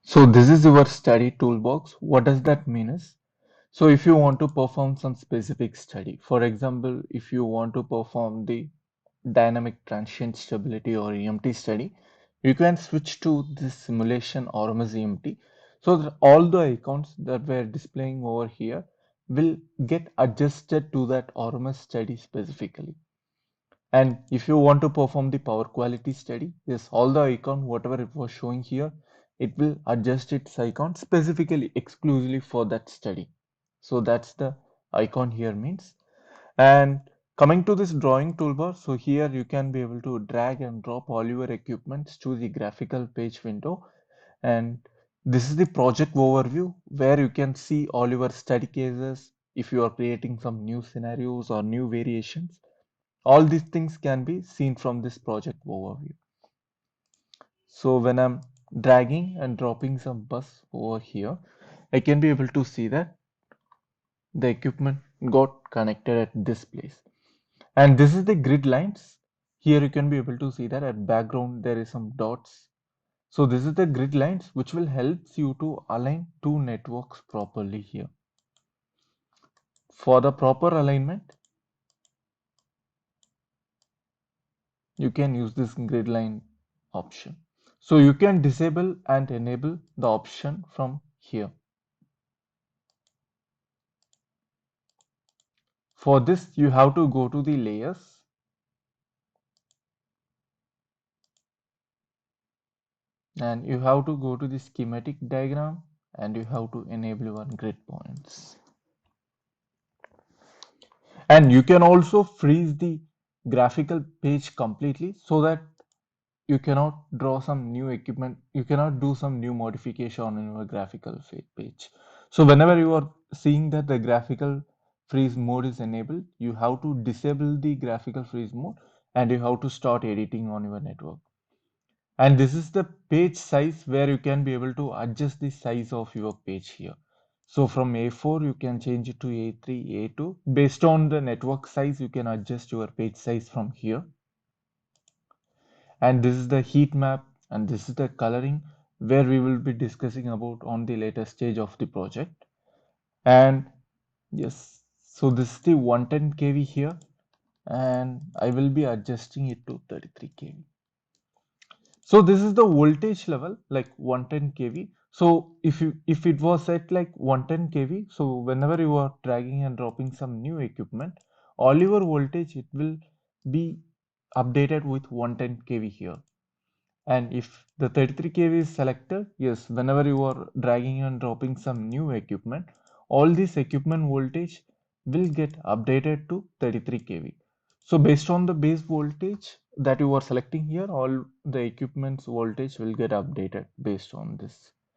So this is your study toolbox. What does that mean is, so if you want to perform some specific study, for example, if you want to perform the dynamic transient stability or EMT study, you can switch to this simulation RMS EMT. So that all the icons that we're displaying over here will get adjusted to that RMS study specifically. And if you want to perform the power quality study, yes, all the icon, whatever it was showing here, it will adjust its icon specifically exclusively for that study. So that's the icon here means. And coming to this drawing toolbar, so here you can be able to drag and drop all your equipments to the graphical page window. And this is the project overview where you can see all your study cases. If you are creating some new scenarios or new variations, all these things can be seen from this project overview. So when I'm dragging and dropping some bus over here, I can be able to see that the equipment got connected at this place. And this is the grid lines. Here you can be able to see that at background there is some dots. So this is the grid lines which will help you to align two networks properly here. For the proper alignment, you can use this grid line option. So you can disable and enable the option from here. For this, you have to go to the layers and you have to go to the schematic diagram and you have to enable your grid points. And you can also freeze the graphical page completely so that you cannot draw some new equipment, you cannot do some new modification on your graphical page. So whenever you are seeing that the graphical freeze mode is enabled, you have to disable the graphical freeze mode and you have to start editing on your network. And this is the page size where you can be able to adjust the size of your page here. So from A4 you can change it to A3, A2. Based on the network size, you can adjust your page size from here. And this is the heat map and this is the coloring where we will be discussing about on the later stage of the project. And yes, so this is the 110 kV here and I will be adjusting it to 33 kV. So this is the voltage level like 110 kV. So if it was set like 110 kV, so whenever you are dragging and dropping some new equipment, all your voltage it will be updated with 110 kV here. And if the 33 kV is selected, yes, whenever you are dragging and dropping some new equipment, all this equipment voltage will get updated to 33 kV. So based on the base voltage that you are selecting here, all the equipment's voltage will get updated based on this.